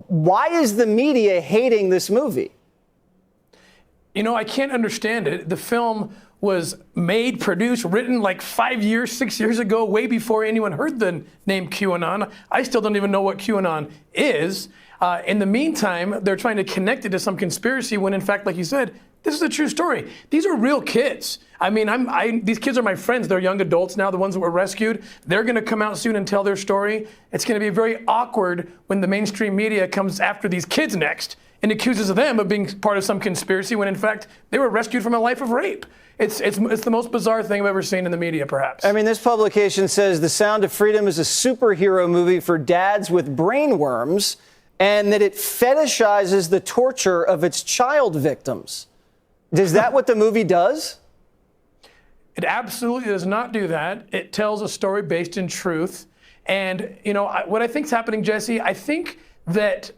Why is the media hating this movie? You know, I can't understand it. The film was made, produced, written like 5 years, 6 years ago, way before anyone heard the name QAnon. I still don't even know what QAnon is. In the meantime, they're trying to connect it to some conspiracy when, in fact, like you said, this is a true story. These are real kids. I mean, these kids are my friends. They're young adults now, the ones that were rescued. They're going to come out soon and tell their story. It's going to be very awkward when the mainstream media comes after these kids next and accuses them of being part of some conspiracy when, in fact, they were rescued from a life of rape. It's the most bizarre thing I've ever seen in the media, perhaps. I mean, this publication says The Sound of Freedom is a superhero movie for dads with brain worms, and that it fetishizes the torture of its child victims. Is that what the movie does? It absolutely does not do that. It tells a story based in truth. And, you know, what I think is happening, Jesse, I think that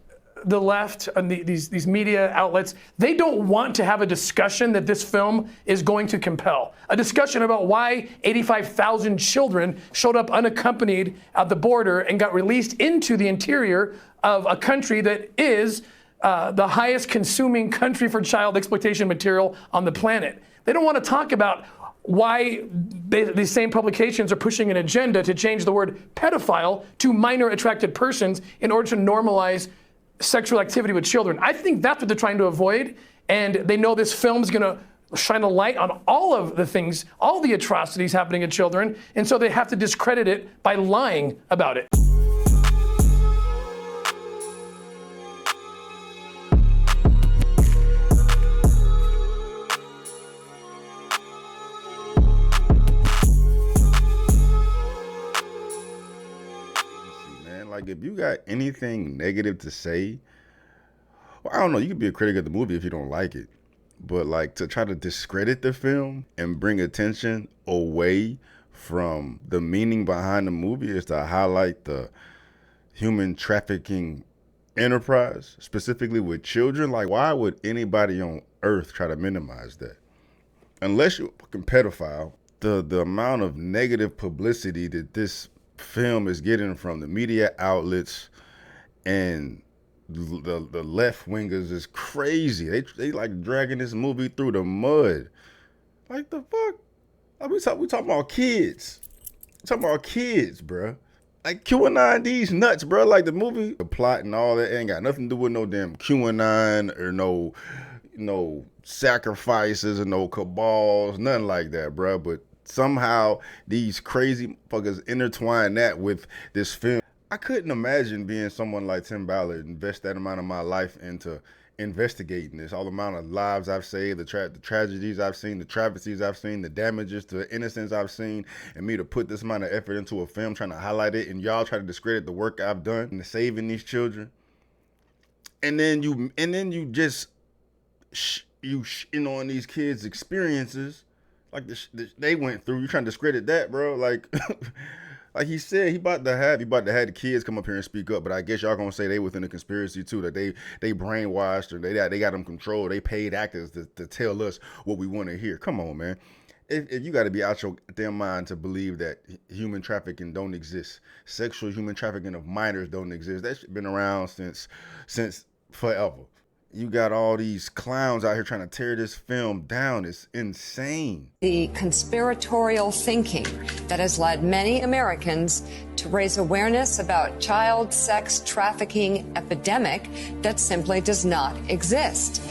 the left and these media outlets, they don't want to have a discussion that this film is going to compel. A discussion about why 85,000 children showed up unaccompanied at the border and got released into the interior of a country that is the highest consuming country for child exploitation material on the planet. They don't want to talk about why these same publications are pushing an agenda to change the word pedophile to minor attracted persons in order to normalize sexual activity with children. I think that's what they're trying to avoid, and they know this film's going to shine a light on all of the things, all the atrocities happening to children, and so they have to discredit it by lying about it. Like, if you got anything negative to say, well, I don't know, you could be a critic of the movie if you don't like it, but like to try to discredit the film and bring attention away from the meaning behind the movie is to highlight the human trafficking enterprise, specifically with children. Like, why would anybody on earth try to minimize that? Unless you're a fucking pedophile. The amount of negative publicity that this film is getting from the media outlets and the left wingers is crazy. They like dragging this movie through the mud. Like, the fuck? Like, we talking about kids. We talking about kids, bruh. Like, QAnon, these nuts, bruh. Like, the movie, the plot and all that ain't got nothing to do with no damn QAnon or no sacrifices or no cabals, nothing like that, bruh. But somehow these crazy fuckers intertwine that with this film. I couldn't imagine being someone like Tim Ballard, invest that amount of my life into investigating this, all the amount of lives I've saved, the tragedies I've seen, the travesties I've seen, the damages to the innocence I've seen, and me to put this amount of effort into a film trying to highlight it, and y'all try to discredit the work I've done in saving these children. And then you just on these kids' experiences like they went through. You trying to discredit that, bro? Like, like he said, he about to have the kids come up here and speak up. But I guess y'all gonna say they within the conspiracy too, that they brainwashed or they got them controlled. They paid actors to tell us what we want to hear. Come on, man. If you got to be out your damn mind to believe that human trafficking don't exist, sexual human trafficking of minors don't exist. That's been around since forever. You got all these clowns out here trying to tear this film down. It's insane. The conspiratorial thinking that has led many Americans to raise awareness about child sex trafficking epidemic that simply does not exist.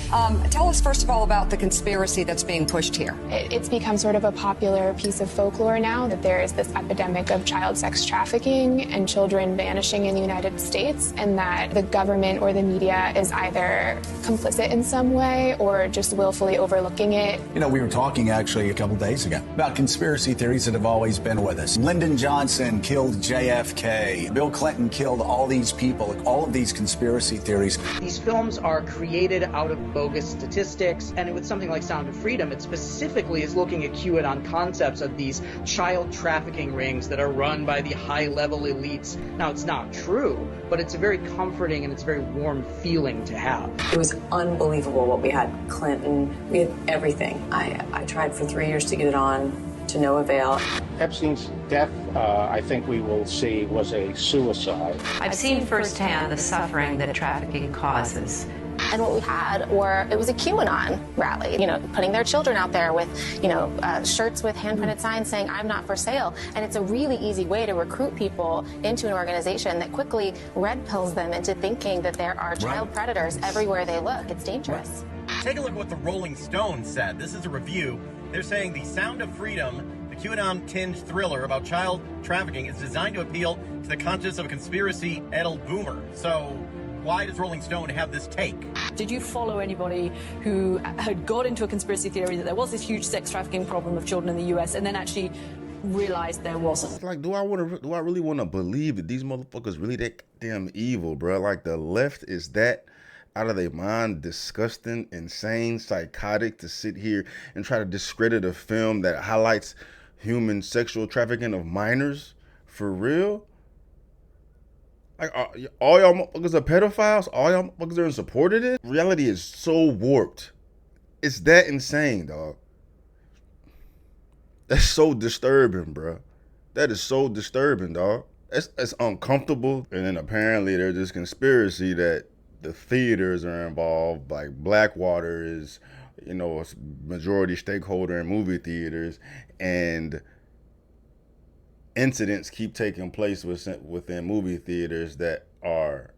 Tell us, first of all, about the conspiracy that's being pushed here. It's become sort of a popular piece of folklore now that there is this epidemic of child sex trafficking and children vanishing in the United States, and that the government or the media is either complicit in some way or just willfully overlooking it. You know, we were talking actually a couple days ago about conspiracy theories that have always been with us. Lyndon Johnson killed JFK. Bill Clinton killed all these people, all of these conspiracy theories. These films are created out of bogus statistics, and with something like Sound of Freedom, it specifically is looking at QAnon concepts of these child trafficking rings that are run by the high-level elites. Now, it's not true, but it's a very comforting and it's a very warm feeling to have. It was unbelievable what we had. Clinton, we had everything. I tried for 3 years to get it on to no avail. Epstein's death, I think we will see, was a suicide. I've seen firsthand the suffering that trafficking causes. And what we had it was a QAnon rally, putting their children out there with, shirts with hand-printed signs saying, "I'm not for sale." And it's a really easy way to recruit people into an organization that quickly red pills them into thinking that there are child predators everywhere they look. It's dangerous. Take a look at what the Rolling Stone said. This is a review. They're saying The Sound of Freedom, the QAnon-tinged thriller about child trafficking, is designed to appeal to the conscience of a conspiracy-addled boomer. So why does Rolling Stone have this take? Did you follow anybody who had got into a conspiracy theory that there was this huge sex trafficking problem of children in the US and then actually realized there wasn't? Like, do I really want to believe that these motherfuckers really that damn evil, bro? Like, the left is that out of their mind, disgusting, insane, psychotic to sit here and try to discredit a film that highlights human sexual trafficking of minors? For real? Like, all y'all motherfuckers are pedophiles? All y'all motherfuckers are in support of this? Reality is so warped. It's that insane, dog. That's so disturbing, bro. That is so disturbing, dog. It's uncomfortable. And then apparently there's this conspiracy that the theaters are involved. Like, Blackwater is, a majority stakeholder in movie theaters. And incidents keep taking place within movie theaters that are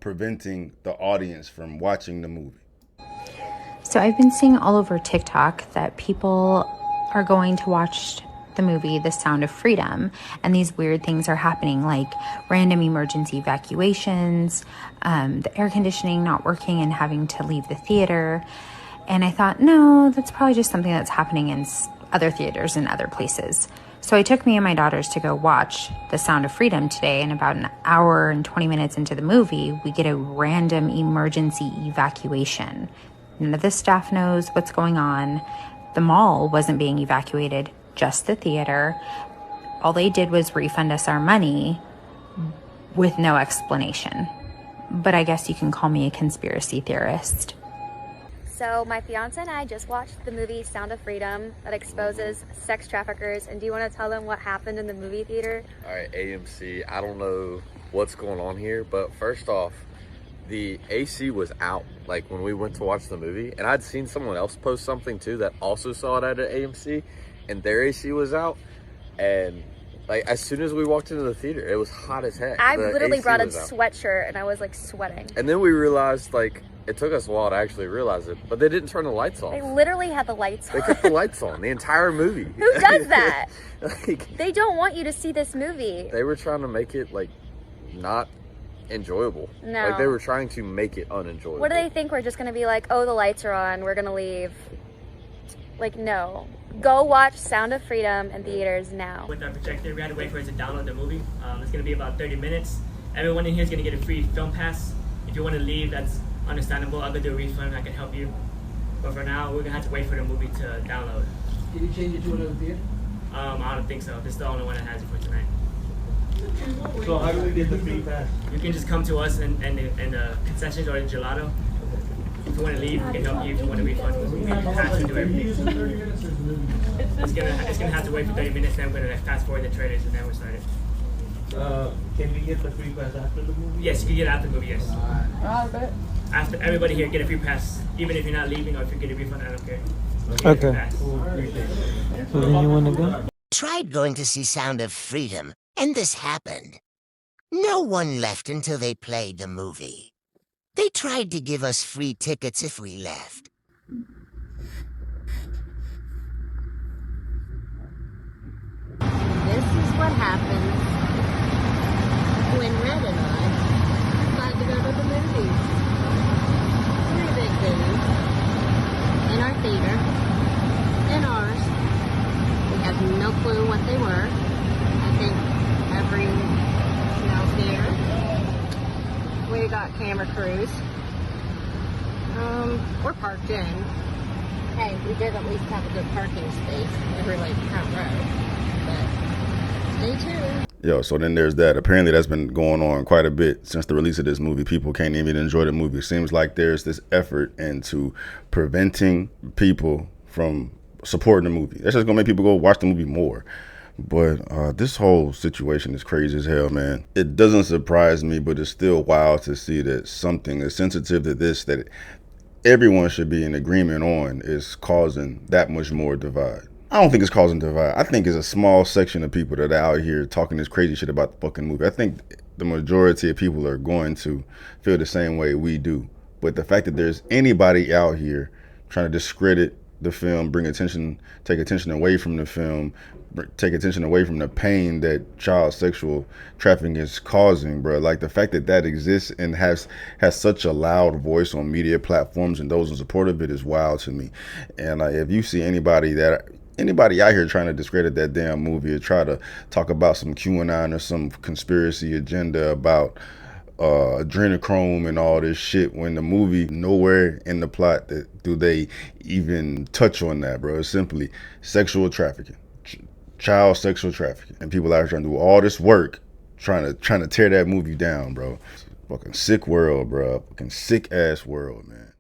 preventing the audience from watching the movie. So I've been seeing all over TikTok that people are going to watch the movie The Sound of Freedom, and these weird things are happening, like random emergency evacuations, the air conditioning not working and having to leave the theater. And I thought, no, that's probably just something that's happening in other theaters and other places. So I took me and my daughters to go watch The Sound of Freedom today, and about an hour and 20 minutes into the movie, we get a random emergency evacuation. None of the staff knows what's going on. The mall wasn't being evacuated, just the theater. All they did was refund us our money with no explanation. But I guess you can call me a conspiracy theorist. So my fiance and I just watched the movie Sound of Freedom that exposes sex traffickers. And do you want to tell them what happened in the movie theater? All right, AMC, I don't know what's going on here, but first off, the AC was out, like, when we went to watch the movie. And I'd seen someone else post something too that also saw it at an AMC, and their AC was out. And like, as soon as we walked into the theater, it was hot as heck. I literally brought a sweatshirt and I was like sweating. And then we realized, like, it took us a while to actually realize it, but they didn't turn the lights off. They literally had the lights on. They kept the lights on the entire movie. Who does that? Like, they don't want you to see this movie. They were trying to make it, like, not enjoyable. No. Like, they were trying to make it unenjoyable. What do they think? We're just going to be like, oh, the lights are on, we're going to leave. Like, no. Go watch Sound of Freedom in theaters now. With our projector, we had to wait for it to download the movie. It's going to be about 30 minutes. Everyone in here is going to get a free film pass. If you want to leave, that's understandable. I'll go do a refund. I can help you. But for now, we're going to have to wait for the movie to download. Can you change it to another theater? I don't think so. This is the only one that has it for tonight. So how do we get the free pass? You can just come to us and the concessions or the gelato. If you want to leave, we can help you. If you want to refund, we can pass and do everything. It's gonna have to wait for 30 minutes. Then we're gonna fast forward the trailers and then we're started. Can we get the free pass after the movie? Yes, you can get after the movie. Yes. I bet. After everybody here get a free pass, even if you're not leaving or if you get a refund, I don't care. Okay. So then you want to go? Tried going to see Sound of Freedom, and this happened. No one left until they played the movie. They tried to give us free tickets if we left. This is what happens when Red and I decide to go to the movies. Three big dudes in our theater, in ours. We have no clue what they were. I think everyone else here. We got camera crews. We're parked in. Hey, we did at least have a good parking space every like front row. But stay tuned. Yo, so then there's that. Apparently that's been going on quite a bit since the release of this movie. People can't even enjoy the movie. It seems like there's this effort into preventing people from supporting the movie. That's just gonna make people go watch the movie more. But this whole situation is crazy as hell, man. It doesn't surprise me, but it's still wild to see that something as sensitive to this that everyone should be in agreement on is causing that much more divide. I don't think it's causing divide. I think it's a small section of people that are out here talking this crazy shit about the fucking movie. I think the majority of people are going to feel the same way we do. But the fact that there's anybody out here trying to discredit the film, take attention away from the film, take attention away from the pain that child sexual trafficking is causing, bro. Like the fact that that exists and has such a loud voice on media platforms and those in support of it is wild to me. And if you see anybody out here trying to discredit that damn movie or try to talk about some QAnon or some conspiracy agenda about adrenochrome and all this shit, when the movie, nowhere in the plot do they even touch on that, bro. It's simply sexual trafficking, child sexual trafficking, and people out here trying to do all this work trying to tear that movie down, bro. It's a fucking sick world, bro. Fucking sick ass world, man.